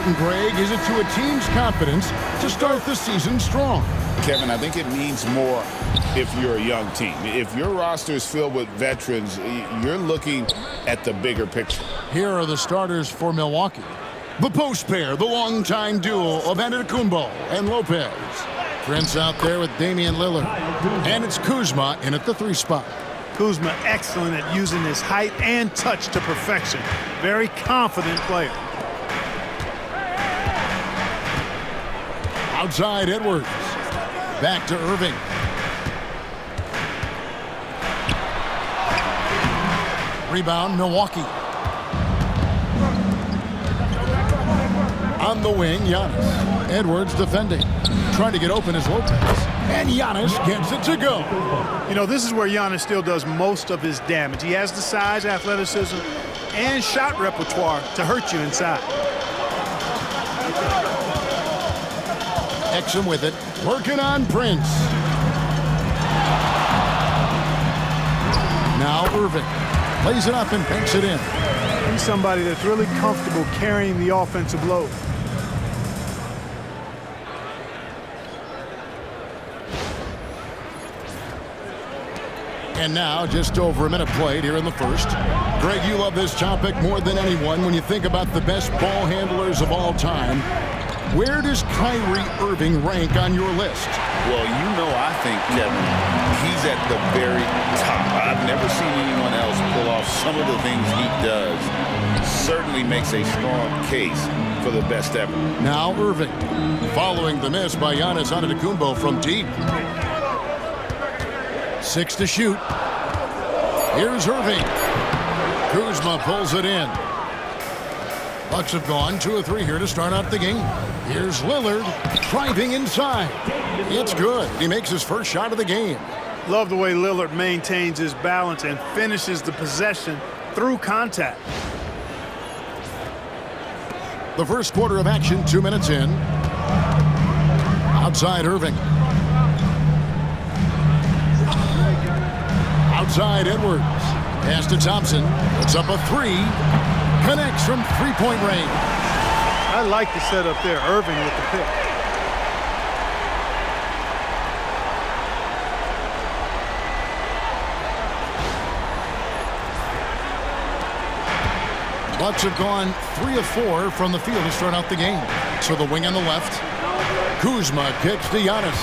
important, Greg, is it to a team's confidence to start the season strong? Kevin, I think it means more if you're a young team. If your roster is filled with veterans, you're looking at the bigger picture. Here are the starters for Milwaukee. The post pair, the longtime duo of Antetokounmpo and Lopez. Prince out there with Damian Lillard. And it's Kuzma in at the 3 spot. Kuzma excellent at using his height and touch to perfection. Very confident player. Outside Edwards. Back to Irving. Rebound Milwaukee. On the wing, Giannis. Edwards defending. Trying to get open is Lopez. And Giannis gets it to go. You know, this is where Giannis still does most of his damage. He has the size, athleticism, and shot repertoire to hurt you inside. Exum with it. Working on Prince. Now Irving. Plays it up and banks it in. He's somebody that's really comfortable carrying the offensive load. And now, just over a minute played here in the first. Greg, you love this topic more than anyone when you think about the best ball handlers of all time. Where does Kyrie Irving rank on your list? Well, you know, I think, Kevin, he's at the very top. I've never seen anyone else pull off some of the things he does. Certainly makes a strong case for the best ever. Now Irving, following the miss by Giannis Antetokounmpo from deep. 6 to shoot. Here's Irving. Kuzma pulls it in. Bucks have gone 2 of 3 here to start out the game. Here's Lillard driving inside. It's good. He makes his first shot of the game. Love the way Lillard maintains his balance and finishes the possession through contact. The first quarter of action, 2 minutes in. Outside Irving. Outside Edwards. Pass to Thompson. Puts up a 3. Connects from 3-point range. I like the setup there. Irving with the pick. Bucks have gone 3 of 4 from the field to start out the game. So the wing on the left. Kuzma kicks to Giannis.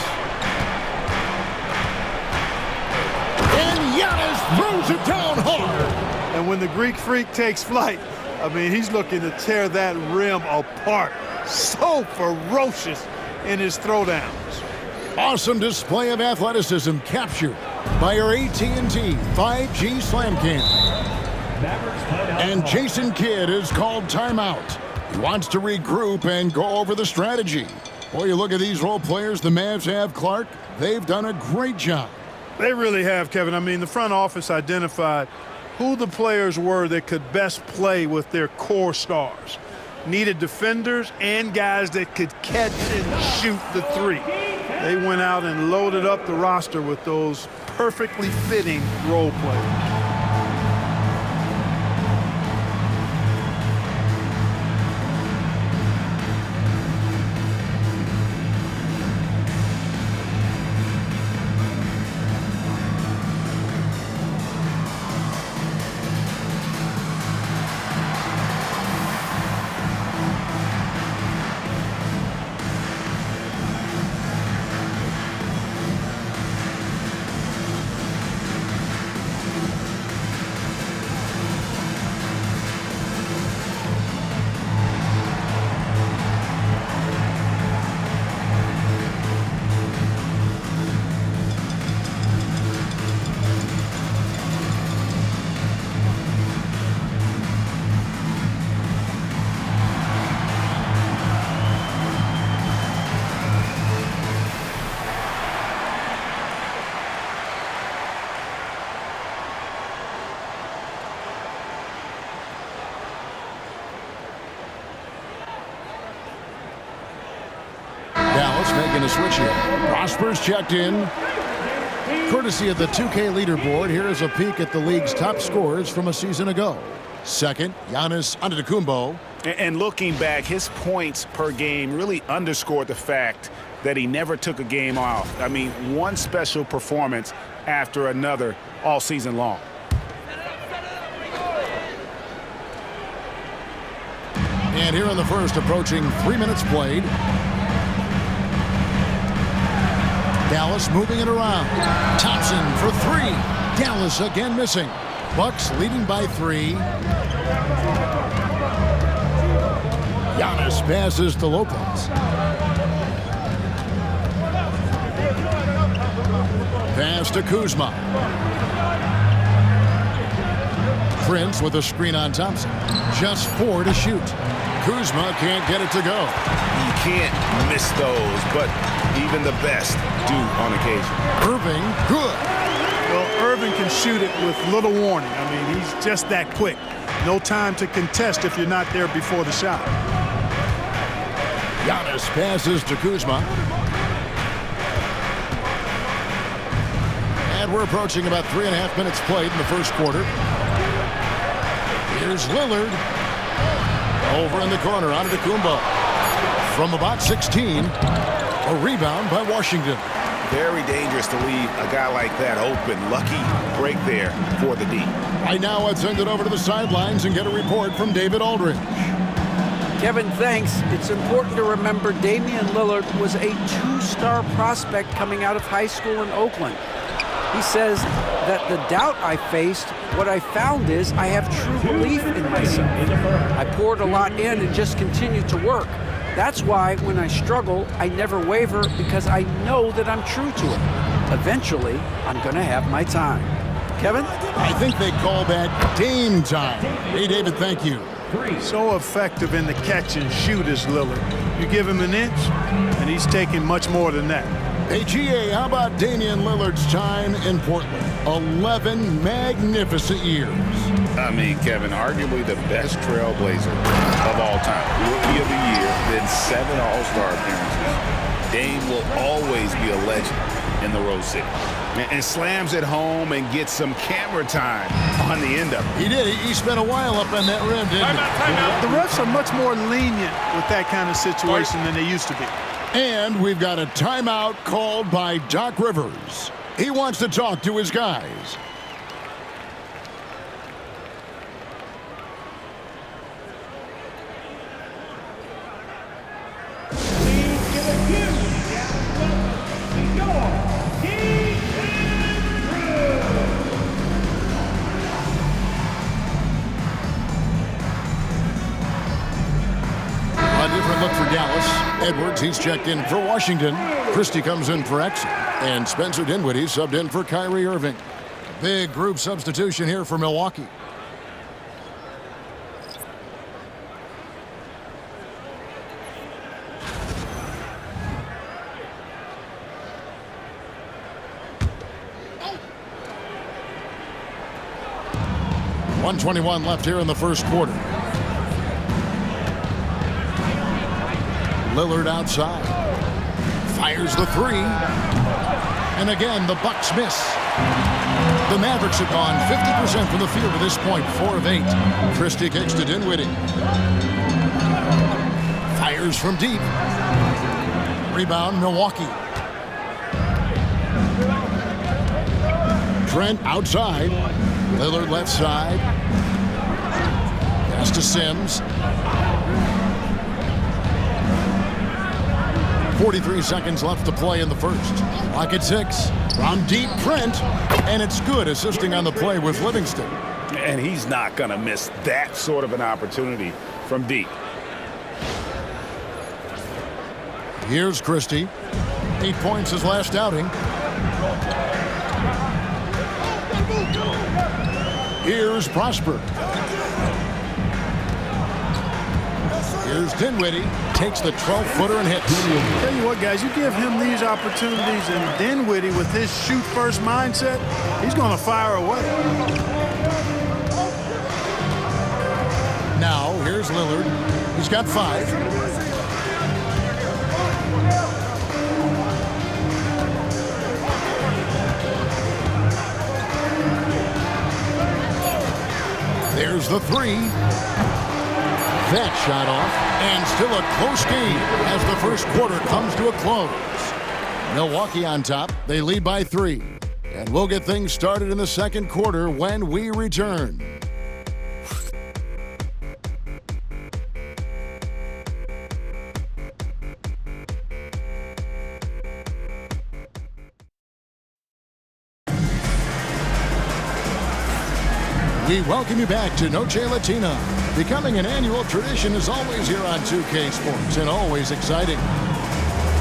And Giannis throws it down hard. And when the Greek Freak takes flight, I mean, he's looking to tear that rim apart. So ferocious in his throwdowns. Awesome display of athleticism captured by our AT&T 5G Slam Cam. And Jason Kidd is called timeout. He wants to regroup and go over the strategy. Boy, you look at these role players the Mavs have, Clark. They've done a great job. They really have, Kevin. I mean, the front office identified who the players were that could best play with their core stars. Needed defenders and guys that could catch and shoot the 3. They went out and loaded up the roster with those perfectly fitting role players. Making a switch here. Prosper's checked in. Courtesy of the 2K leaderboard, here is a peek at the league's top scorers from a season ago. Second, Giannis Antetokounmpo. And looking back, his points per game really underscored the fact that he never took a game off. I mean, one special performance after another all season long. And here in the first, approaching 3 minutes played. Dallas moving it around. Thompson for three. Dallas again missing. Bucks leading by 3. Giannis passes to Lopez. Pass to Kuzma. Prince with a screen on Thompson. Just 4 to shoot. Kuzma can't get it to go. You can't miss those, but even the best do on occasion. Irving, good. Well, Irving can shoot it with little warning. I mean, he's just that quick. No time to contest if you're not there before the shot. Giannis passes to Kuzma. And we're approaching about 3.5 minutes played in the first quarter. Here's Lillard. Over in the corner, Antetokounmpo. From about 16. A rebound by Washington. Very dangerous to leave a guy like that open. Lucky break there for the D. Right now, let's send it over to the sidelines and get a report from David Aldridge. Kevin, thanks. It's important to remember Damian Lillard was a 2-star prospect coming out of high school in Oakland. He says that the doubt I faced, what I found is I have true belief in myself. I poured a lot in and just continued to work. That's why when I struggle, I never waver because I know that I'm true to it. Eventually, I'm going to have my time. Kevin? I think they call that Dame time. Hey, David, thank you. So effective in the catch and shoot is Lillard. You give him an inch, and he's taking much more than that. Hey, GA, how about Damian Lillard's time in Portland? 11 magnificent years. I mean, Kevin, arguably the best trailblazer of all time. Rookie of the year, then 7 All-Star appearances. Dame will always be a legend in the Rose City. And slams it home and gets some camera time on the end of it. He did. He spent a while up on that rim, didn't he? The refs are much more lenient with that kind of situation than they used to be. And we've got a timeout called by Doc Rivers. He wants to talk to his guys. A different look for Dallas. Edwards, he's checked in for Washington. Christie comes in for Exum. And Spencer Dinwiddie subbed in for Kyrie Irving. Big group substitution here for Milwaukee. .121 left here in the first quarter. Lillard outside. Fires the 3. And again, the Bucks miss. The Mavericks have gone 50% from the field to this point, 4 of 8. Christie kicks to Dinwiddie. Fires from deep. Rebound, Milwaukee. Trent outside. Lillard left side. Pass to Sims. 43 seconds left to play in the first. Clock at 6. From deep, Trent. And it's good, assisting on the play with Livingston. And he's not going to miss that sort of an opportunity from deep. Here's Christie. 8 points his last outing. Here's Prosper. Here's Dinwiddie. Takes the 12-footer and hits. Tell you what, guys, you give him these opportunities, and Dinwiddie with his shoot-first mindset, he's going to fire away. Now, here's Lillard. He's got 5. There's the 3. that shot off, and still a close game as the first quarter comes to a close. Milwaukee on top. They lead by 3. And we'll get things started in the second quarter when we return. We welcome you back to Noche Latina. Becoming an annual tradition is always here on 2K Sports and always exciting.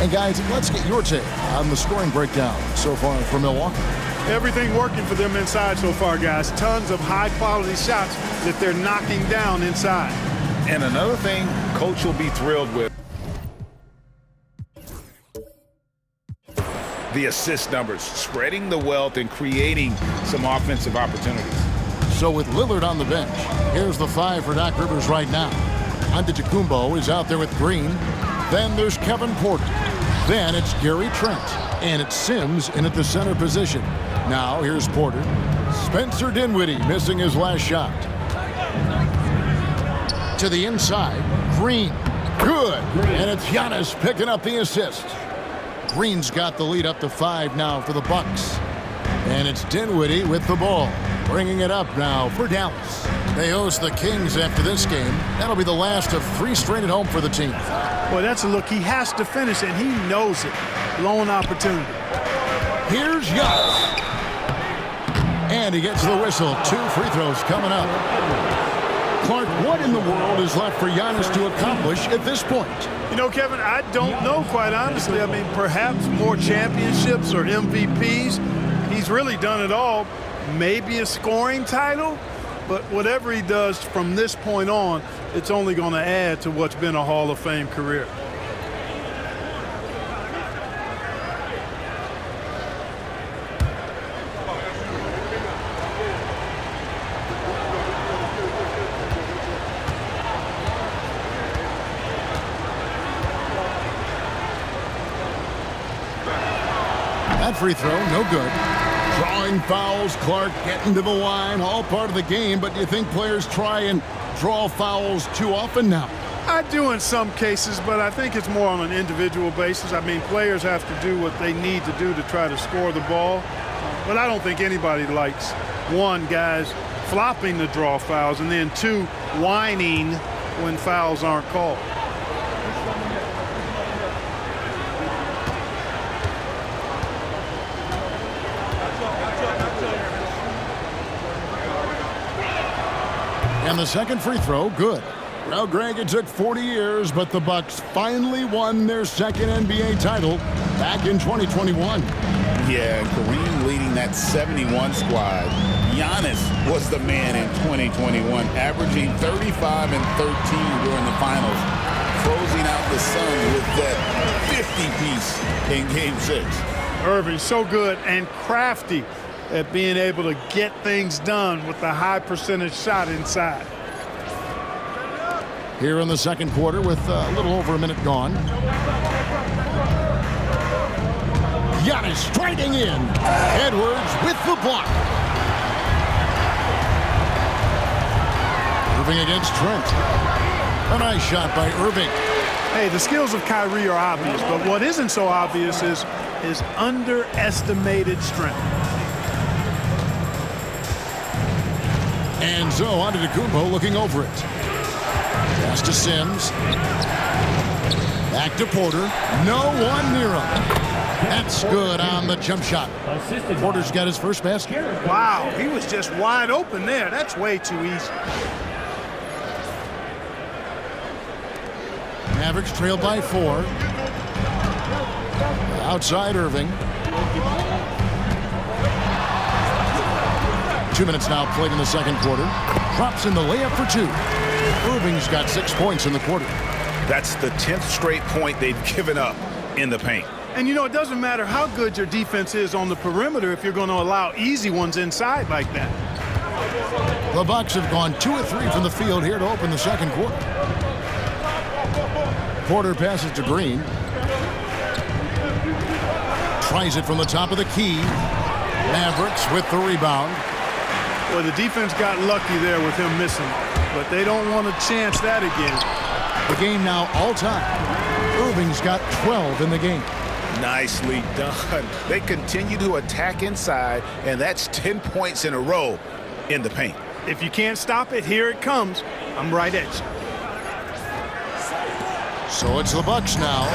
And guys, let's get your take on the scoring breakdown so far for Milwaukee. Everything working for them inside so far, guys. Tons of high-quality shots that they're knocking down inside. And another thing Coach will be thrilled with, the assist numbers, spreading the wealth and creating some offensive opportunities. So with Lillard on the bench, here's the 5 for Doc Rivers right now. Antetokounmpo is out there with Green. Then there's Kevin Porter. Then it's Gary Trent. And it's Sims in at the center position. Now here's Porter. Spencer Dinwiddie missing his last shot. To the inside, Green. Good. And it's Giannis picking up the assist. Green's got the lead up to 5 now for the Bucks. And it's Dinwiddie with the ball. Bringing it up now for Dallas. They host the Kings after this game. That'll be the last of 3 straight at home for the team. Well, that's a look. He has to finish, and he knows it. Blown opportunity. Here's Giannis. And he gets the whistle. 2 free throws coming up. Clark, what in the world is left for Giannis to accomplish at this point? You know, Kevin, I don't know, quite honestly. I mean, perhaps more championships or MVPs. He's really done it all. Maybe a scoring title, but whatever he does from this point on, it's only going to add to what's been a Hall of Fame career. That free throw, no good. Drawing fouls, Clark getting to the line, all part of the game, but do you think players try and draw fouls too often now? I do in some cases, but I think it's more on an individual basis. I mean, players have to do what they need to do to try to score the ball, but I don't think anybody likes, 1, guys flopping to draw fouls, and then 2, whining when fouls aren't called. And the second free throw, good. Well, Greg, it took 40 years, but the Bucks finally won their second NBA title back in 2021. Yeah, Kareem leading that 71 squad. Giannis was the man in 2021, averaging 35 and 13 during the finals, closing out the Suns with that 50-piece in Game 6. Irving, so good and crafty at being able to get things done with the high percentage shot inside. Here in the second quarter with a little over a minute gone. Giannis striking in. Edwards with the block. Irving against Trent. A nice shot by Irving. Hey, the skills of Kyrie are obvious, but what isn't so obvious is his underestimated strength. And so Antetokounmpo looking over it. Pass to Sims. Back to Porter. No one near him. That's good on the jump shot. Porter's got his first basket. Wow, he was just wide open there. That's way too easy. Mavericks trail by 4. Outside Irving. 2 minutes now played in the second quarter. Drops in the layup for 2. Irving's got 6 points in the quarter. That's the 10th straight point they've given up in the paint. And, you know, it doesn't matter how good your defense is on the perimeter if you're going to allow easy ones inside like that. The Bucks have gone 2 of 3 from the field here to open the second quarter. Porter passes to Green. Tries it from the top of the key. Mavericks with the rebound. Well, the defense got lucky there with him missing. but they don't want to chance that again. The game now all time. Irving's got 12 in the game. Nicely done. They continue to attack inside, and that's 10 points in a row in the paint. If you can't stop it, here it comes. I'm right at you. So it's the Bucks now.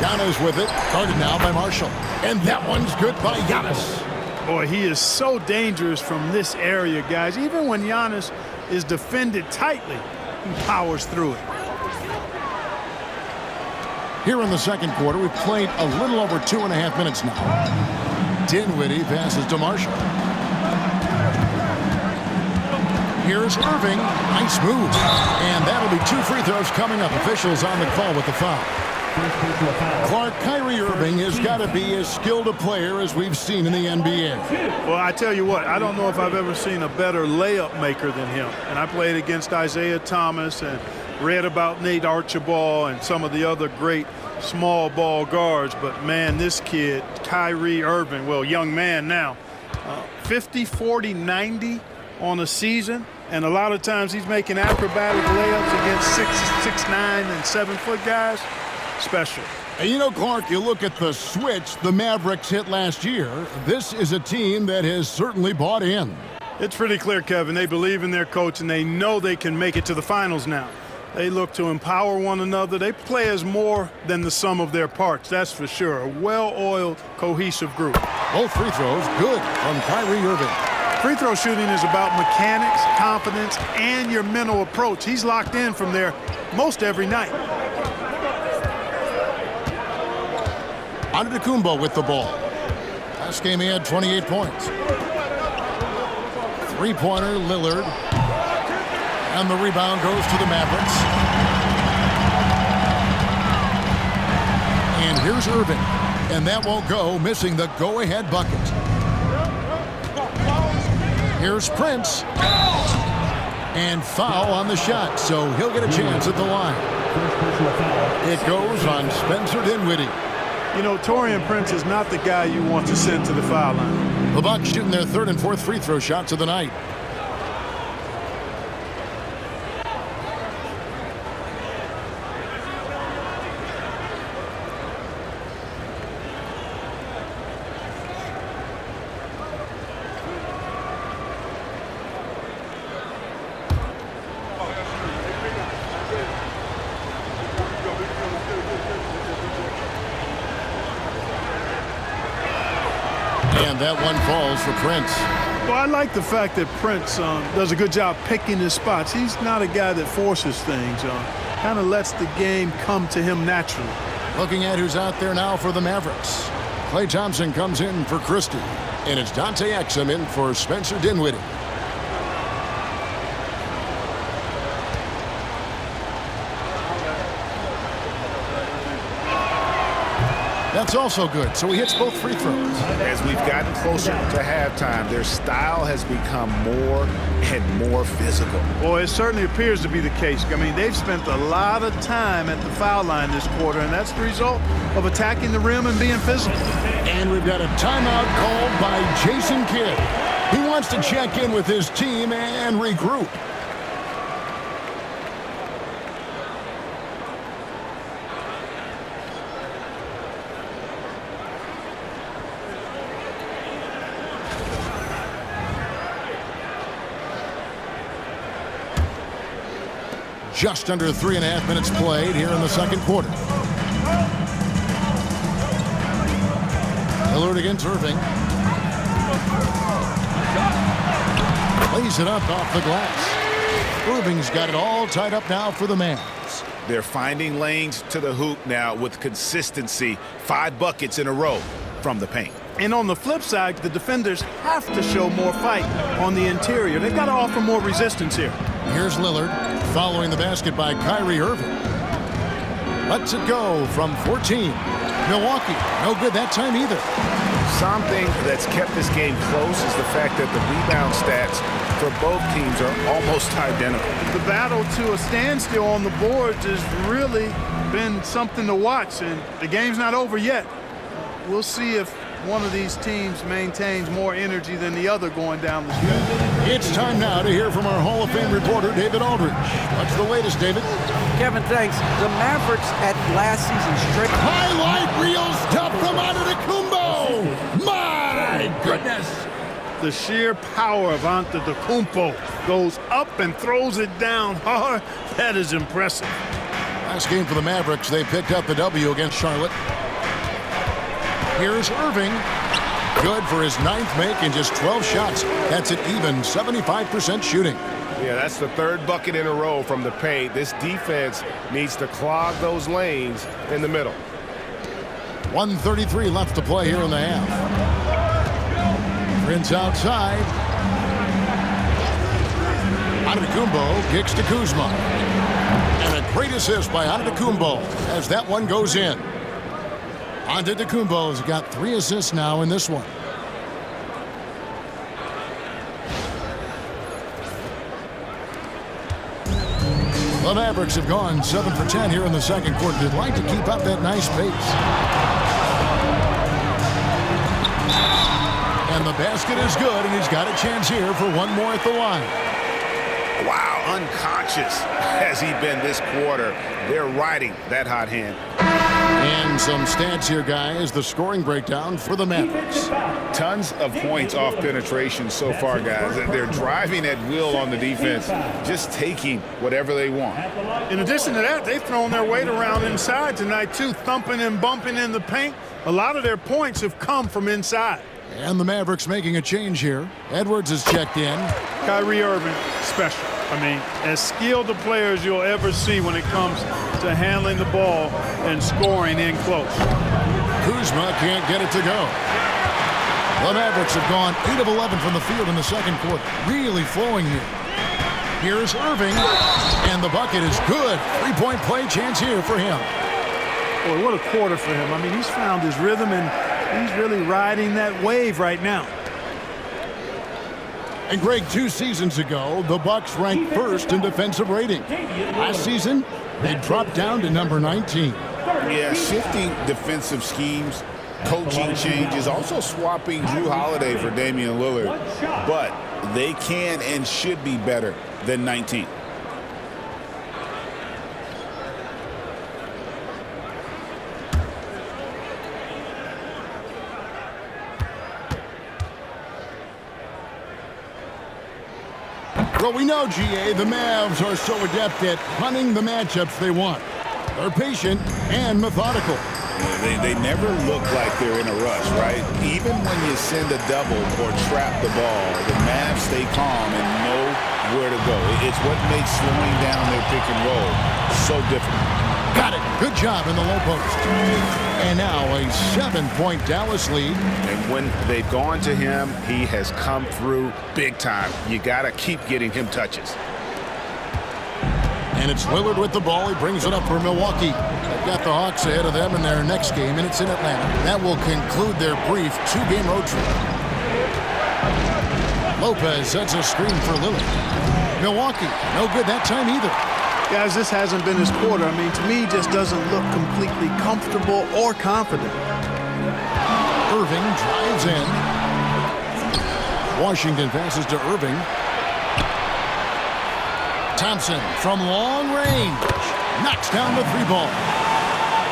Giannis with it, guarded now by Marshall. And that one's good by Giannis. Boy, he is so dangerous from this area, guys. Even when Giannis is defended tightly, he powers through it. Here in the second quarter, we've played a little over 2.5 minutes now. Dinwiddie passes to Marshall. Here's Irving. Nice move. And that'll be 2 free throws coming up. Officials on the call with the foul. Clark, Kyrie Irving has got to be as skilled a player as we've seen in the NBA. Well, I tell you what, I don't know if I've ever seen a better layup maker than him. And I played against Isaiah Thomas and read about Nate Archibald and some of the other great small ball guards. But, man, this kid, Kyrie Irving, well, young man now, 50, 40, 90 on a season. And a lot of times he's making acrobatic layups against 6'9" and 7-foot guys. Special. And you know, Clark, you look at the switch the Mavericks hit last year. This is a team that has certainly bought in. It's pretty clear, Kevin. They believe in their coach, and they know they can make it to the finals now. They look to empower one another. They play as more than the sum of their parts, that's for sure. A well-oiled, cohesive group. Both free throws good from Kyrie Irving. Free throw shooting is about mechanics, confidence, and your mental approach. He's locked in from there most every night. Antetokounmpo with the ball. Last game he had 28 points. Three-pointer, Lillard. And the rebound goes to the Mavericks. And here's Irving. And that won't go, missing the go-ahead bucket. Here's Prince. And foul on the shot, so he'll get a chance at the line. It goes on Spencer Dinwiddie. You know, Taurean Prince is not the guy you want to send to the foul line. The Bucks shooting their 3rd and 4th free throw shots of the night. And that one falls for Prince. Well, I like the fact that Prince does a good job picking his spots. He's not a guy that forces things. Kind of lets the game come to him naturally. Looking at who's out there now for the Mavericks. Klay Thompson comes in for Christie. And it's Dante Exum in for Spencer Dinwiddie. That's also good, so he hits both free throws. As we've gotten closer to halftime, their style has become more and more physical. Boy, it certainly appears to be the case. I mean, they've spent a lot of time at the foul line this quarter, and that's the result of attacking the rim and being physical. And we've got a timeout called by Jason Kidd. He wants to check in with his team and regroup. Just under 3.5 minutes played here in the second quarter. Lillard against Irving. Lays it up off the glass. Irving's got it all tied up now for the Mavs. They're finding lanes to the hoop now with consistency. 5 buckets in a row from the paint. And on the flip side, the defenders have to show more fight on the interior. They've got to offer more resistance here. Here's Lillard following the basket by Kyrie Irving. Lets it go from 14. Milwaukee, no good that time either. Something that's kept this game close is the fact that the rebound stats for both teams are almost identical. The battle to a standstill on the boards has really been something to watch, and the game's not over yet. We'll see if one of these teams maintains more energy than the other going down the stretch. It's time now to hear from our Hall of Fame reporter, David Aldridge. What's the latest, David? Kevin, thanks. The Mavericks at last season's straight. Highlight reel stuff from Antetokounmpo. My goodness. The sheer power of Antetokounmpo goes up and throws it down hard. That is impressive. Last game for the Mavericks, they picked up the W against Charlotte. Here's Irving. Good for his 9th make in just 12 shots. That's an even 75% shooting. Yeah, that's the 3rd bucket in a row from the paint. This defense needs to clog those lanes in the middle. 1:33 left to play here in the half. Prince outside. Antetokounmpo kicks to Kuzma. And a great assist by Antetokounmpo as that one goes in. Antetokounmpo's got 3 assists now in this one. The Mavericks have gone 7 for 10 here in the second quarter. They'd like to keep up that nice pace. And the basket is good, and he's got a chance here for one more at the line. Wow, unconscious has he been this quarter. They're riding that hot hand. And some stats here, guys. The scoring breakdown for the Mavericks. Tons of points off penetration so far, guys. They're driving at will on the defense, just taking whatever they want. In addition to that, they've thrown their weight around inside tonight, too, thumping and bumping in the paint. A lot of their points have come from inside. And the Mavericks making a change here. Edwards is checked in. Kyrie Irving, special. I mean, as skilled a player as you'll ever see when it comes to handling the ball and scoring in close. Kuzma can't get it to go. The Mavericks have gone 8 of 11 from the field in the second quarter. Really flowing here. Here's Irving, and the bucket is good. 3-point play chance here for him. Boy, what a quarter for him. I mean, he's found his rhythm, and he's really riding that wave right now. And Greg, 2 seasons ago, the Bucks ranked 1st in defensive rating. Last season, they dropped down to number 19. Yeah, shifting defensive schemes, coaching changes, also swapping Drew Holiday for Damian Lillard. But they can and should be better than 19. Well, we know, GA, the Mavs are so adept at hunting the matchups they want. They're patient and methodical. Yeah, they never look like they're in a rush, right? Even when you send a double or trap the ball, the Mavs stay calm and know where to go. It's what makes slowing down their pick and roll so difficult. Got it. Good job in the low post. And now a 7-point Dallas lead. And when they've gone to him, he has come through big time. You got to keep getting him touches. And it's Lillard with the ball. He brings it up for Milwaukee. They've got the Hawks ahead of them in their next game, and it's in Atlanta. That will conclude their brief 2-game road trip. Lopez sets a screen for Lillard. Milwaukee, no good that time either. Guys, this hasn't been his quarter. I mean, to me, he just doesn't look completely comfortable or confident. Irving drives in. Washington passes to Irving. Thompson from long range knocks down the 3-ball.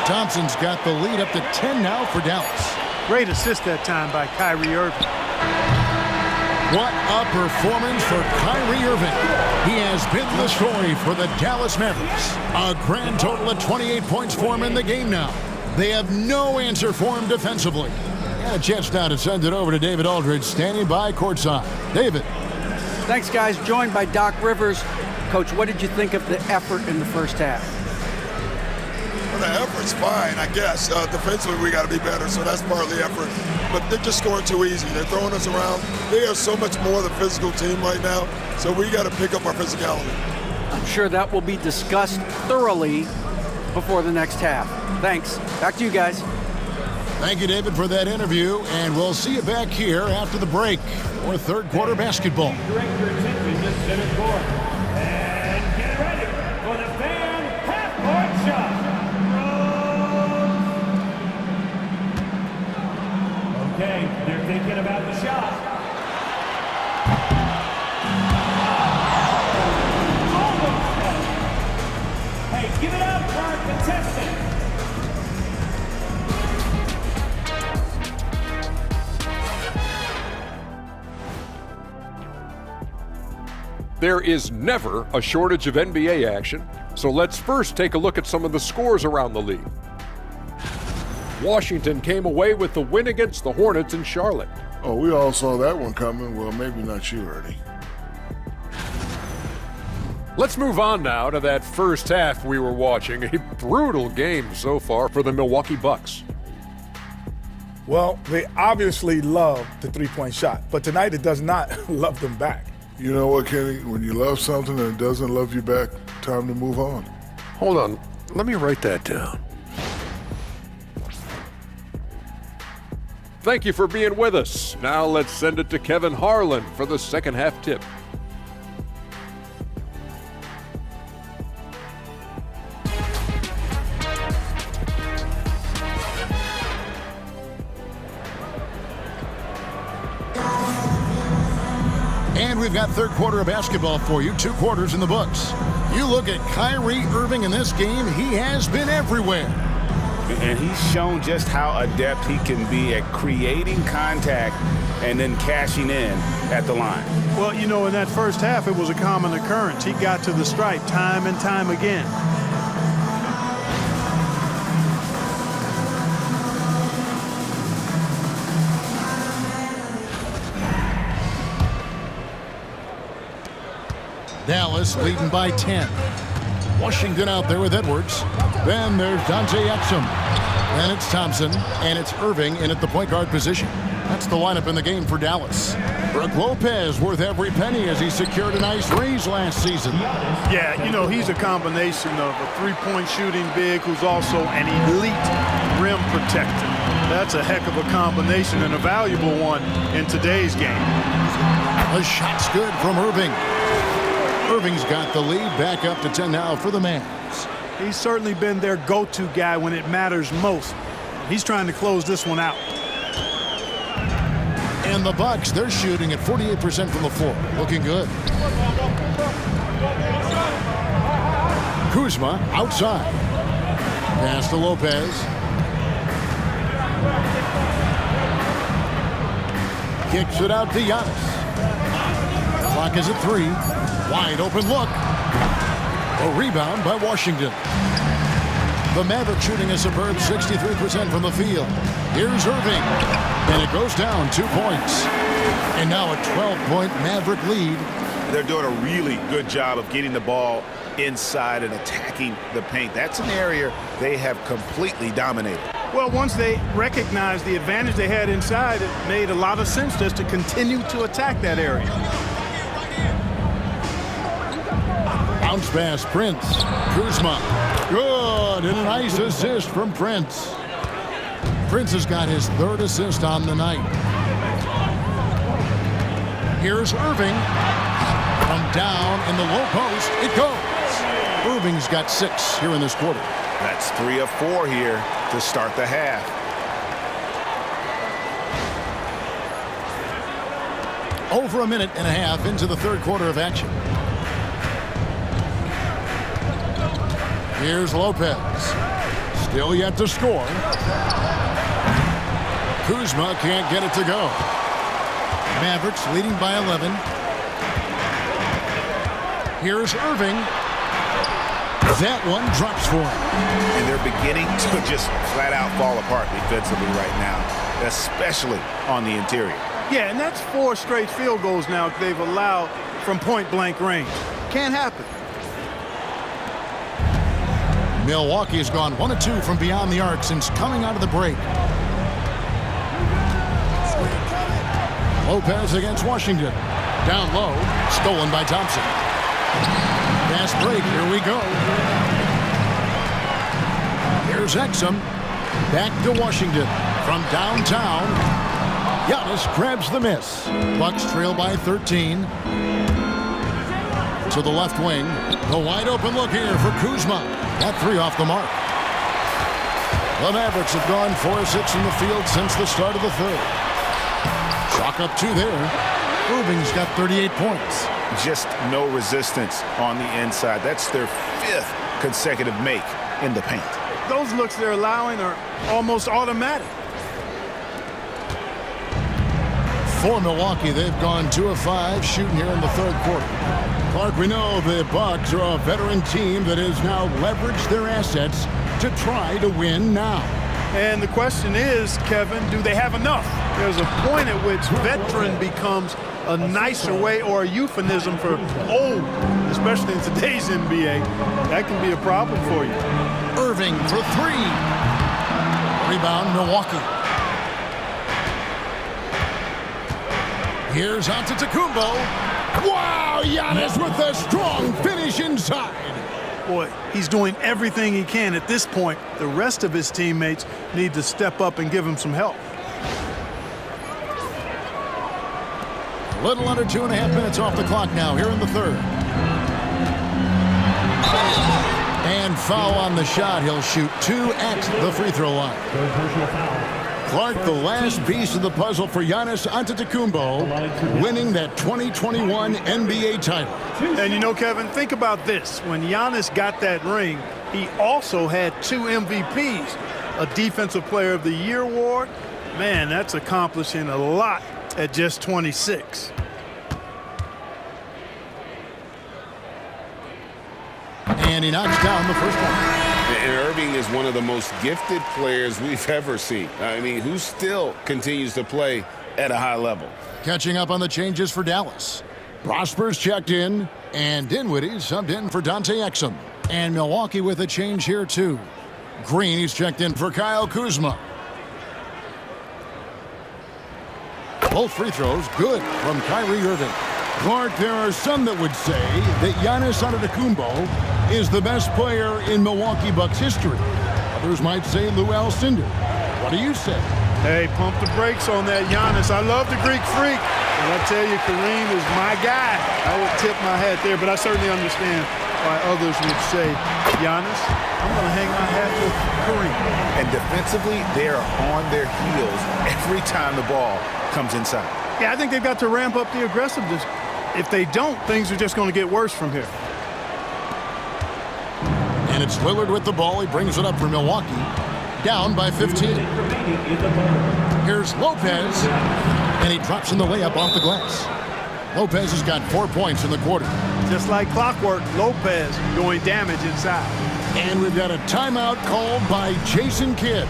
Thompson's got the lead up to 10 now for Dallas. Great assist that time by Kyrie Irving. What a performance for Kyrie Irving. He has been the story for the Dallas Mavericks. A grand total of 28 points for him in the game now. They have no answer for him defensively. And a chance now to send it over to David Aldridge, standing by courtside. David. Thanks, guys. Joined by Doc Rivers. Coach, what did you think of the effort in the first half? Well, the effort's fine, I guess. Defensively, we got to be better, so that's part of the effort. But they're just scoring too easy. They're throwing us around. They are so much more the physical team right now, so we got to pick up our physicality. I'm sure that will be discussed thoroughly before the next half. Thanks. Back to you guys. Thank you, David, for that interview, and we'll see you back here after the break for third quarter basketball. Direct your attention to center court. And get ready for the fan half-court shot. Okay, Give it up for our contestant. There is never a shortage of NBA action, so let's first take a look at some of the scores around the league. Washington came away with the win against the Hornets in Charlotte. Oh, we all saw that one coming. Well, maybe not you, Ernie. Let's move on now to that first half we were watching. A brutal game so far for the Milwaukee Bucks. Well, they obviously love the three-point shot, but tonight it does not love them back. You know what, Kenny? When you love something and it doesn't love you back, time to move on. Hold on, let me write that down. Thank you for being with us. Now let's send it to Kevin Harlan for the second half tip. And we've got third quarter of basketball for you, 2 quarters in the books. You look at Kyrie Irving in this game, he has been everywhere. And he's shown just how adept he can be at creating contact and then cashing in at the line. Well, you know, in that first half, it was a common occurrence. He got to the stripe time and time again. Dallas leading by 10. Washington out there with Edwards. Then there's Dante Exum. Then it's Thompson, and it's Irving in at the point guard position. That's the lineup in the game for Dallas. Brook Lopez worth every penny as he secured a nice raise last season. Yeah, you know, he's a combination of a three-point shooting big who's also an elite rim protector. That's a heck of a combination and a valuable one in today's game. The shot's good from Irving. Irving's got the lead, back up to 10 now for the Mavs. He's certainly been their go-to guy when it matters most. He's trying to close this one out. And the Bucks, they're shooting at 48% from the floor. Looking good. Kuzma outside. Pass to Lopez. Kicks it out to Giannis. Clock is at 3. Wide open look. A rebound by Washington. The Mavericks shooting a superb 63% from the field. Here's Irving. And it goes down 2 points. And now a 12-point Maverick lead. They're doing a really good job of getting the ball inside and attacking the paint. That's an area they have completely dominated. Well, once they recognized the advantage they had inside, it made a lot of sense just to continue to attack that area. Bounce pass, Prince. Kuzma. Good, and a nice assist from Prince. Prince has got his 3rd assist on the night. Here's Irving. From down in the low post, it goes. Irving's got 6 here in this quarter. That's 3 of 4 here to start the half. Over a minute and a half into the third quarter of action. Here's Lopez. Still yet to score. Kuzma can't get it to go. Mavericks leading by 11. Here's Irving. That one drops for him. And they're beginning to just flat out fall apart defensively right now, especially on the interior. Yeah, and that's 4 straight field goals now they've allowed from point-blank range. Can't happen. Milwaukee has gone 1 of 2 from beyond the arc since coming out of the break. Lopez against Washington. Down low, stolen by Thompson. Fast break, here we go. Here's Exum. Back to Washington. From downtown, Giannis grabs the miss. Bucks trail by 13. To the left wing. The wide open look here for Kuzma. That 3 off the mark. The Mavericks have gone 4 of 6 in the field since the start of the third. Chalk up 2 there. Irving's got 38 points. just no resistance on the inside. That's their 5th consecutive make in the paint. Those looks they're allowing are almost automatic. For Milwaukee, they've gone 2 of 5 shooting here in the 3rd quarter. Clark, we know the Bucks are a veteran team that has now leveraged their assets to try to win now. And the question is, Kevin, do they have enough? There's a point at which veteran becomes a nicer way or a euphemism for old, especially in today's NBA. That can be a problem for you. Irving for 3. Rebound, Milwaukee. Here's Antetokounmpo. Wow, Giannis with a strong finish inside. Boy, he's doing everything he can at this point. The rest of his teammates need to step up and give him some help. A little under 2.5 minutes off the clock now here in the 3rd. And foul on the shot. He'll shoot 2 at the free throw line. Clark, the last piece of the puzzle for Giannis Antetokounmpo, winning that 2021 NBA title. And you know, Kevin, think about this. When Giannis got that ring, he also had 2 MVPs, a Defensive Player of the Year award. Man, that's accomplishing a lot at just 26. And he knocks down the first one. And Irving is one of the most gifted players we've ever seen. I mean, who still continues to play at a high level. Catching up on the changes for Dallas. Prosper's checked in, and Dinwiddie subbed in for Dante Exum. And Milwaukee with a change here, too. Green, he's checked in for Kyle Kuzma. Both free throws good from Kyrie Irving. Clark, there are some that would say that Giannis Antetokounmpo is the best player in Milwaukee Bucks history. Others might say Lou Alcindor. What do you say? Hey, pump the brakes on that Giannis. I love the Greek freak. And I tell you, Kareem is my guy. I would tip my hat there, but I certainly understand why others would say, Giannis, I'm going to hang my hat with Kareem. And defensively, they are on their heels every time the ball comes inside. Yeah, I think they've got to ramp up the aggressiveness. If they don't, things are just going to get worse from here. And it's Lillard with the ball. He brings it up for Milwaukee. Down by 15. Here's Lopez. And he drops in the layup off the glass. Lopez has got 4 points in the quarter. Just like clockwork, Lopez doing damage inside. And we've got a timeout called by Jason Kidd.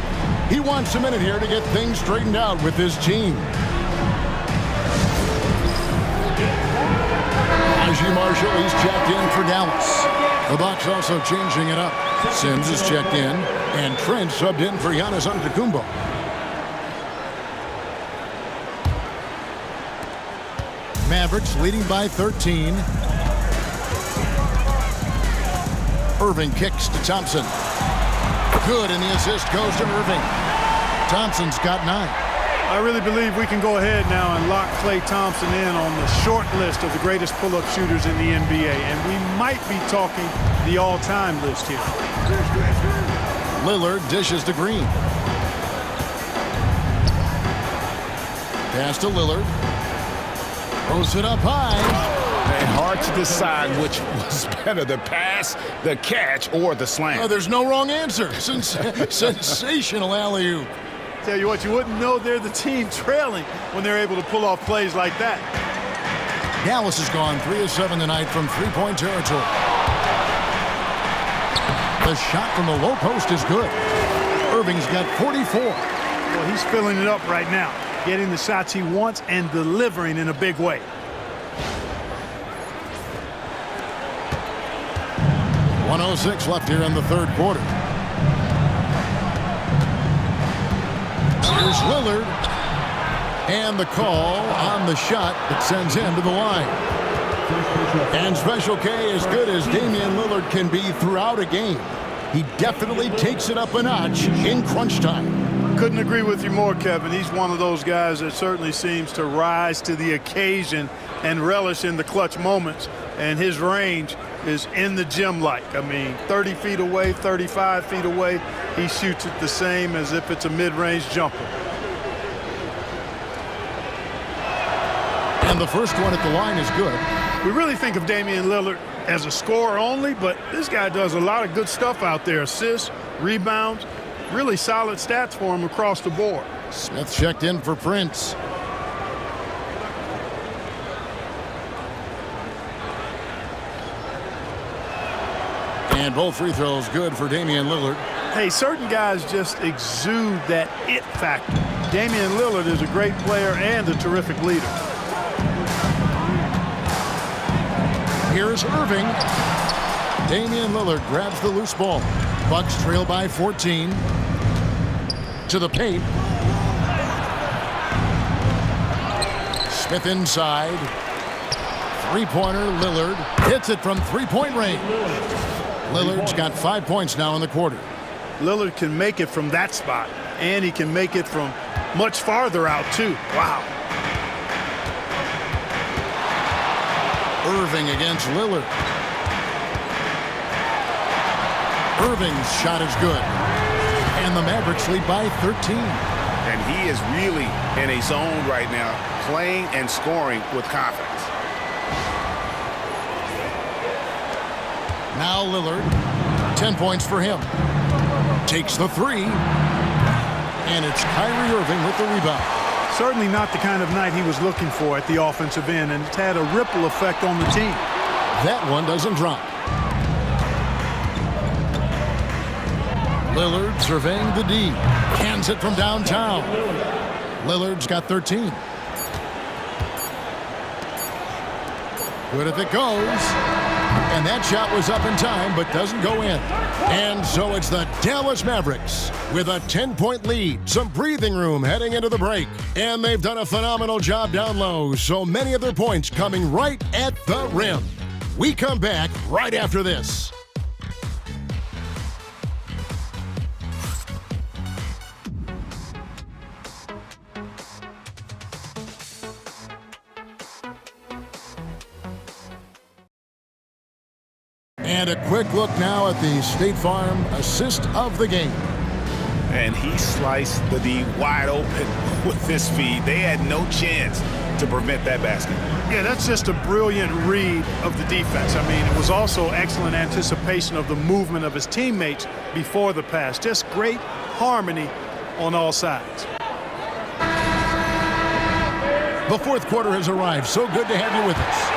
He wants a minute here to get things straightened out with his team. Najee Marshall, he's checked in for Dallas. The Bucks also changing it up. Sims is checked in, and Trent subbed in for Giannis Antetokounmpo. Mavericks leading by 13. Irving kicks to Thompson. Good, and the assist goes to Irving. Thompson's got 9. I really believe we can go ahead now and lock Klay Thompson in on the short list of the greatest pull-up shooters in the NBA, and we might be talking the all-time list here. Lillard dishes to Green. Pass to Lillard. Throws it up high. And hard to decide which was better, the pass, the catch, or the slam. Oh, there's no wrong answer. Sensational alley-oop. Tell you what, you wouldn't know they're the team trailing when they're able to pull off plays like that. Dallas has gone 3 of 7 tonight from three-point territory. The shot from the low post is good. Irving's got 44. Well, he's filling it up right now, getting the shots he wants and delivering in a big way. .106 left here in the 3rd quarter. Here's Lillard. And the call on the shot that sends him to the line. And Special K, as good as Damian Lillard can be throughout a game, he definitely takes it up a notch in crunch time. Couldn't agree with you more, Kevin. He's one of those guys that certainly seems to rise to the occasion and relish in the clutch moments. And his range is in the gym-like. I mean, 30 feet away, 35 feet away, he shoots it the same as if it's a mid-range jumper. And the first one at the line is good. We really think of Damian Lillard as a scorer only, but this guy does a lot of good stuff out there. Assists, rebounds, really solid stats for him across the board. Smith checked in for Prince. And both free throws good for Damian Lillard. Hey, certain guys just exude that it factor. Damian Lillard is a great player and a terrific leader. Here's Irving. Damian Lillard grabs the loose ball. Bucks trail by 14. To the paint. Smith inside. Three-pointer, Lillard hits it from three-point range. Lillard's got 5 points now in the quarter. Lillard can make it from that spot, and he can make it from much farther out, too. Wow. Irving against Lillard. Irving's shot is good. And the Mavericks lead by 13. And he is really in a zone right now, playing and scoring with confidence. Now Lillard, 10 points for him. Takes the three. And it's Kyrie Irving with the rebound. Certainly not the kind of night he was looking for at the offensive end, and it's had a ripple effect on the team. That one doesn't drop. Lillard surveying the D. Cans it from downtown. Lillard's got 13. Good if it goes. And that shot was up in time, but doesn't go in. And so it's the Dallas Mavericks with a 10-point lead. Some breathing room heading into the break. And they've done a phenomenal job down low, so many of their points coming right at the rim. We come back right after this. And a quick look now at the State Farm assist of the game. And he sliced the D wide open with this feed. They had no chance to prevent that basket. Yeah, that's just a brilliant read of the defense. I mean, it was also excellent anticipation of the movement of his teammates before the pass. Just great harmony on all sides. The fourth quarter has arrived. So good to have you with us.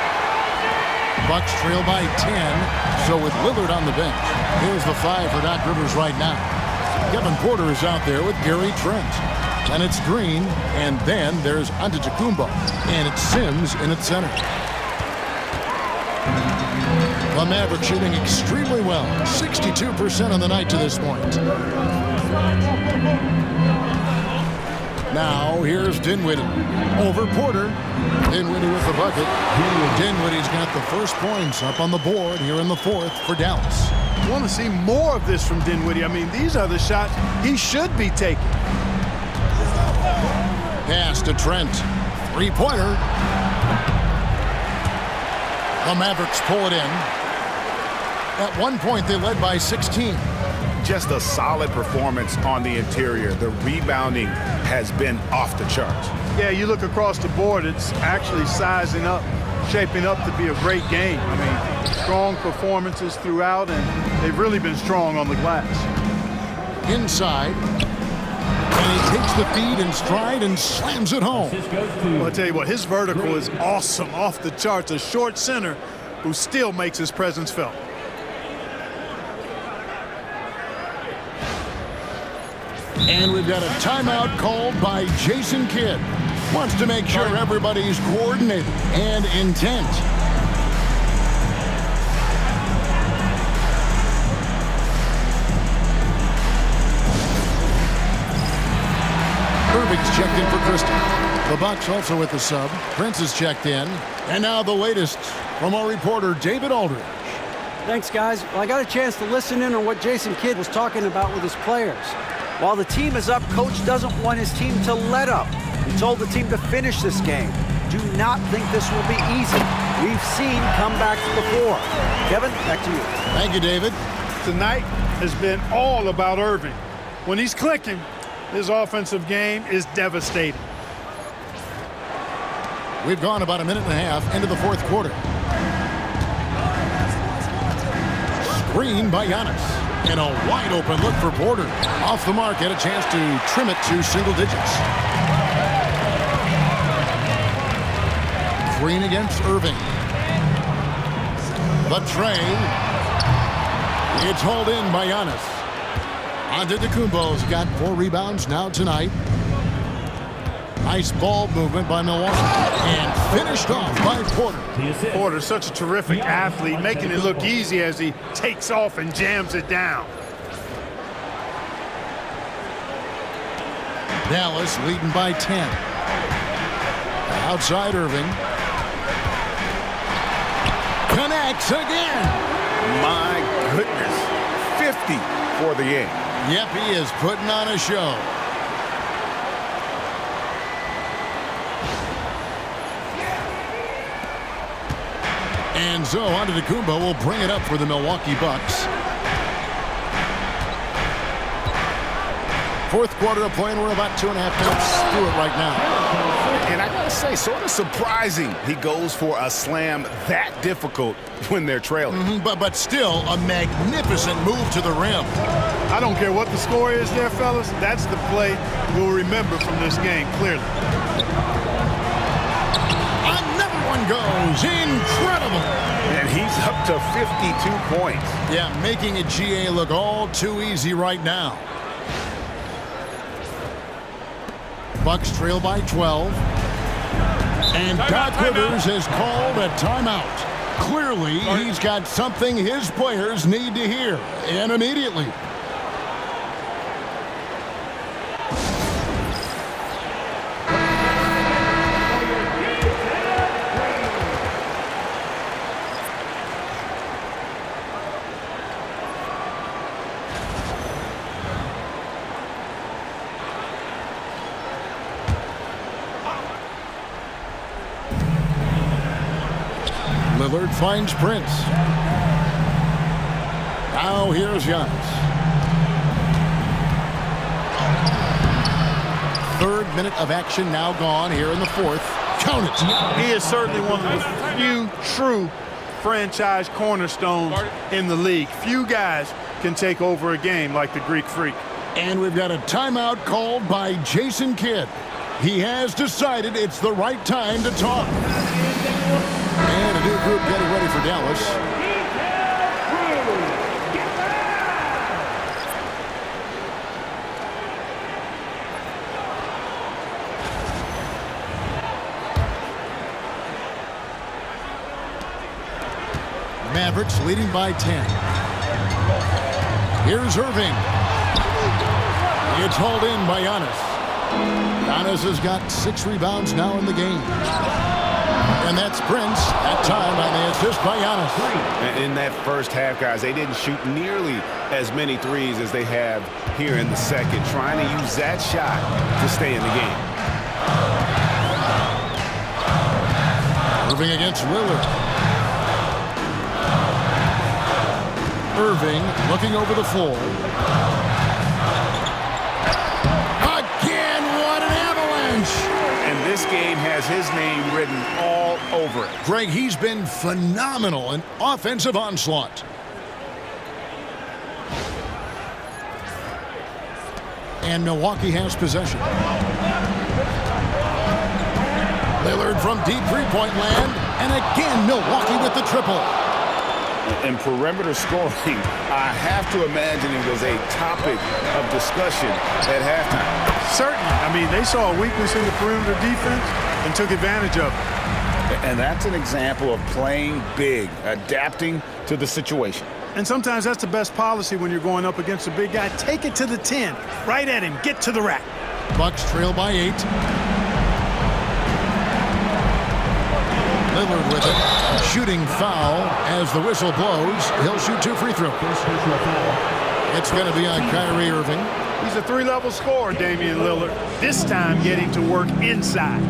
Bucks trail by 10, so with Lillard on the bench. Here's the 5 for Doc Rivers right now. Kevin Porter is out there with Gary Trent. And it's Green, and then there's Antetokounmpo, and it's Sims in its center. The Mavericks shooting extremely well, 62% on the night to this point. Now here's Dinwiddie over Porter. Dinwiddie with the bucket. Dinwiddie's got the first points up on the board here in the fourth for Dallas. I want to see more of this from Dinwiddie. I mean, these are the shots he should be taking. Pass to Trent. Three-pointer. The Mavericks pull it in. At one point, they led by 16. Just a solid performance on the interior. The rebounding has been off the charts. Yeah, you look across the board, it's actually sizing up, shaping up to be a great game. I mean, strong performances throughout, and they've really been strong on the glass. Inside. And he takes the feed in stride and slams it home. Well, I'll tell you what, his vertical is awesome, off the charts. A short center who still makes his presence felt. And we've got a timeout called by Jason Kidd. Wants to make sure everybody's coordinated and intent. Irving's checked in for Christie. The Bucks also with the sub. Prince is checked in. And now the latest from our reporter, David Aldridge. Thanks, guys. Well, I got a chance to listen in on what Jason Kidd was talking about with his players. While the team is up, Coach doesn't want his team to let up. He told the team to finish this game. Do not think this will be easy. We've seen comebacks before. Kevin, back to you. Thank you, David. Tonight has been all about Irving. When he's clicking, his offensive game is devastating. We've gone about a minute and a half into the fourth quarter. Screen by Giannis. And a wide open look for Porter. Off the mark, had a chance to trim it to single digits. Green against Irving. The tray. It's hauled in by Giannis. Antetokounmpo's got 4 rebounds now tonight. Nice ball movement by Milwaukee. And finished off by Porter. Porter's such a terrific athlete, making it look easy as he takes off and jams it down. Dallas leading by 10. Outside Irving. Connects again. My goodness. 50 for the game. Yep, he is putting on a show. And so Antetokounmpo will bring it up for the Milwaukee Bucks. Fourth quarter of play, and we're about 2.5 minutes through it right now. And I gotta say, sort of surprising he goes for a slam that difficult when they're trailing. But still a magnificent move to the rim. I don't care what the score is there, fellas. That's the play we'll remember from this game, clearly. Another one goes. Incredible. And he's up to 52 points. Yeah, making a GA look all too easy right now. Bucks trail by 12. And Doc Rivers has called a timeout. Clearly, he's got something his players need to hear, and immediately. Lillard finds Prince. Now here's Giannis. Third minute of action now gone here in the fourth. Count it. He is certainly one of the few true franchise cornerstones in the league. Few guys can take over a game like the Greek Freak. And we've got a timeout called by Jason Kidd. He has decided it's the right time to talk. And a new group getting ready for Dallas. Mavericks leading by 10. Here's Irving. It's hauled in by Giannis. Giannis has got 6 rebounds now in the game. And that's Prince. That time by the assist by Giannis. In that first half, guys, they didn't shoot nearly as many threes as they have here in the second, trying to use that shot to stay in the game. Irving against Lillard. Irving looking over the floor. Again, what an avalanche! And this game has his name written all over it. Greg, he's been phenomenal in offensive onslaught. And Milwaukee has possession. Lillard from deep three-point land. And again, Milwaukee with the triple. And perimeter scoring, I have to imagine it was a topic of discussion at halftime. Certainly. I mean, they saw a weakness in the perimeter defense and took advantage of it. And that's an example of playing big, adapting to the situation. And sometimes that's the best policy when you're going up against a big guy. Take it to the 10. Right at him. Get to the rack. Bucks trail by 8. Lillard with it. Shooting foul as the whistle blows. He'll shoot 2 free throws. It's going to be on Kyrie Irving. He's a 3-level scorer, Damian Lillard. This time getting to work inside.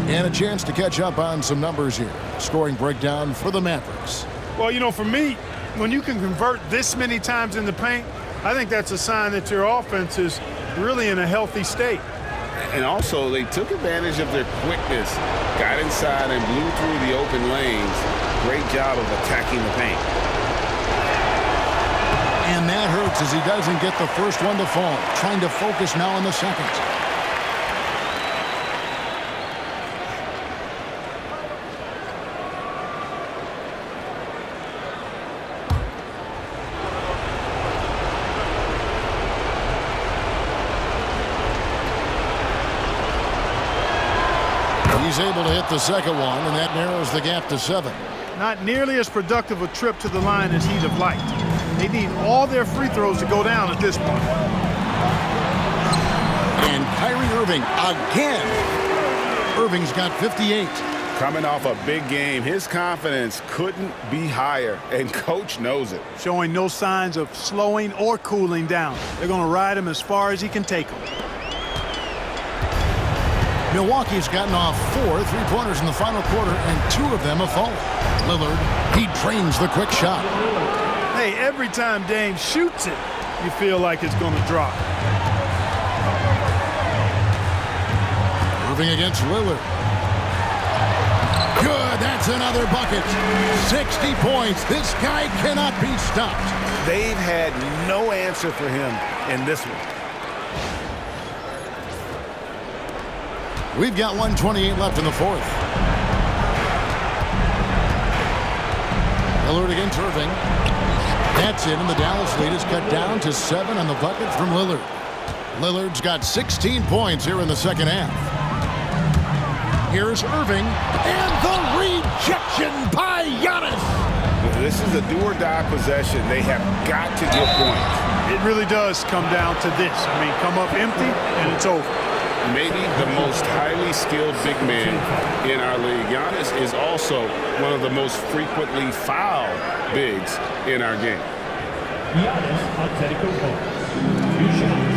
And a chance to catch up on some numbers here. Scoring breakdown for the Mavericks. Well, you know, for me, when you can convert this many times in the paint, I think that's a sign that your offense is really in a healthy state. And also, they took advantage of their quickness, got inside and blew through the open lanes. Great job of attacking the paint. notes as he doesn't get the first one to fall. Trying to focus now on the second. He's able to hit the second one, and that narrows the gap to 7. Not nearly as productive a trip to the line as he'd have liked. They need all their free throws to go down at this point. And Kyrie Irving again. Irving's got 58. Coming off a big game, his confidence couldn't be higher, and coach knows it. Showing no signs of slowing or cooling down. They're going to ride him as far as he can take him. Milwaukee's gotten off 4 3-pointers in the final quarter, and 2 of them have fallen. Lillard, he drains the quick shot. Hey, every time Dame shoots it, you feel like it's going to drop. Irving against Lillard. Good, that's another bucket. 60 points. This guy cannot be stopped. They've had no answer for him in this one. We've got 1:28 left in the fourth. Lillard against Irving. That's it, and the Dallas lead is cut down to 7 on the bucket from Lillard. Lillard's got 16 points here in the second half. Here's Irving, and the rejection by Giannis. This is a do-or-die possession. They have got to get points. It really does come down to this. I mean, come up empty, and it's over. Maybe the most highly skilled big man in our league. Giannis is also one of the most frequently fouled bigs in our game. Giannis Antetokounmpo. 2 shots.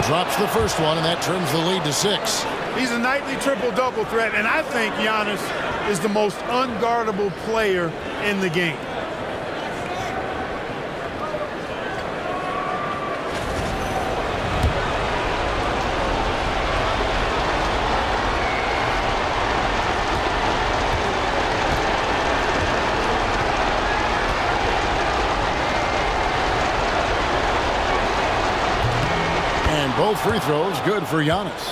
Drops the first one, and that trims the lead to 6. He's a nightly triple-double threat, and I think Giannis is the most unguardable player in the game. Both free throws good for Giannis.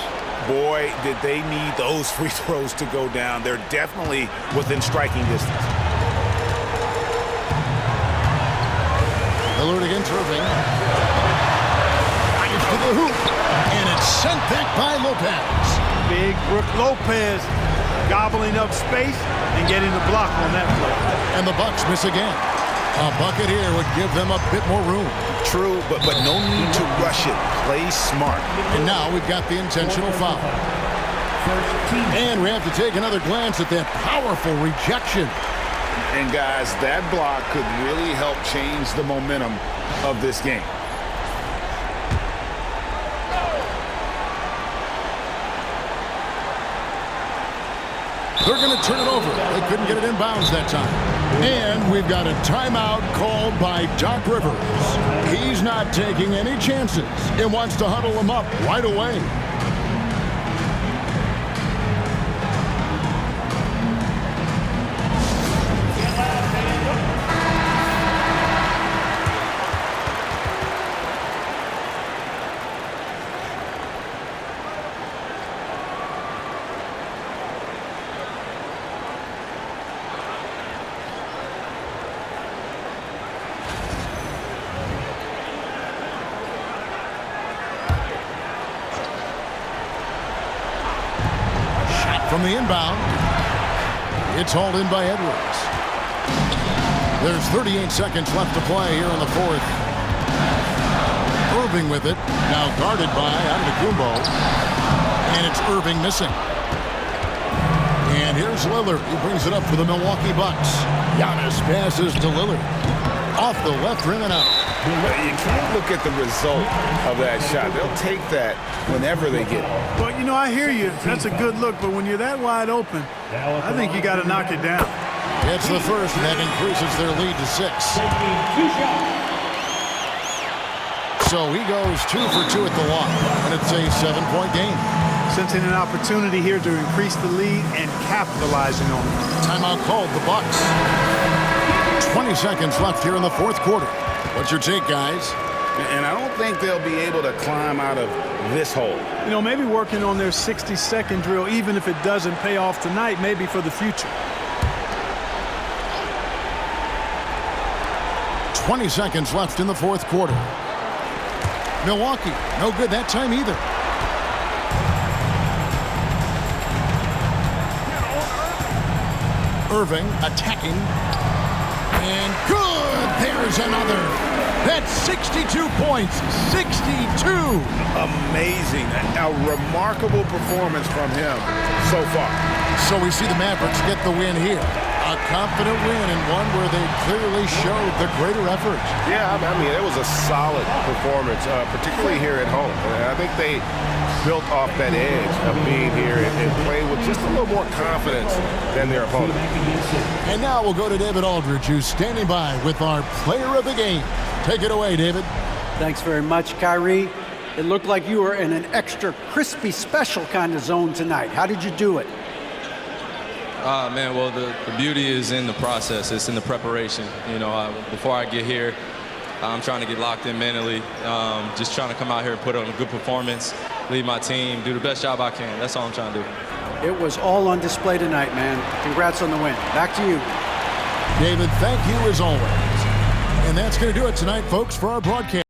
Boy, did they need those free throws to go down. They're definitely within striking distance. Lillard against Irving. Right to the hoop. And it's sent back by Lopez. Big Brook Lopez gobbling up space and getting the block on that play. And the Bucks miss again. A bucket here would give them a bit more room. True, but no need to rush it. Play smart. And now we've got the intentional foul. And we have to take another glance at that powerful rejection. And guys, that block could really help change the momentum of this game. They're going to turn it over. They couldn't get it in bounds that time. And we've got a timeout called by Doc Rivers. He's not taking any chances and wants to huddle them up right away. From the inbound, it's hauled in by Edwards. There's 38 seconds left to play here in the fourth. Irving with it, now guarded by Antetokounmpo. And it's Irving missing. And And here's Lillard. He brings it up for the Milwaukee Bucks. Giannis passes to Lillard. Off the left rim and out. You can't look at the result of that shot. They'll take that whenever they get it. Well, you know, I hear you. That's a good look, but when you're that wide open, I think you got to knock it down. It's the first, and that increases their lead to 6. So he goes 2 for 2 at the line, and it's a 7-point game. Sensing an opportunity here to increase the lead and capitalizing on it. Timeout called, the Bucks. 20 seconds left here in the fourth quarter. What's your take, guys? And I don't think they'll be able to climb out of this hole. You know, maybe working on their 60-second drill, even if it doesn't pay off tonight, maybe for the future. 20 seconds left in the fourth quarter. Milwaukee, no good that time either. Irving attacking. And good! There's another. That's 62 points. 62! Amazing. A remarkable performance from him so far. So we see the Mavericks get the win here. A confident win, and one where they clearly showed the greater effort. Yeah, I mean, it was a solid performance, particularly here at home. I think they built off that edge of being here and playing with just a little more confidence than their opponent. And now we'll go to David Aldridge, who's standing by with our player of the game. Take it away, David. Thanks very much, Kyrie. It looked like you were in an extra crispy special kind of zone tonight. How did you do it? Man, well, the beauty is in the process. It's in the preparation. You know, before I get here, I'm trying to get locked in mentally, just trying to come out here and put on a good performance, lead my team, do the best job I can. That's all I'm trying to do. It was all on display tonight, man. Congrats on the win. Back to you. David, thank you as always. And that's going to do it tonight, folks, for our broadcast.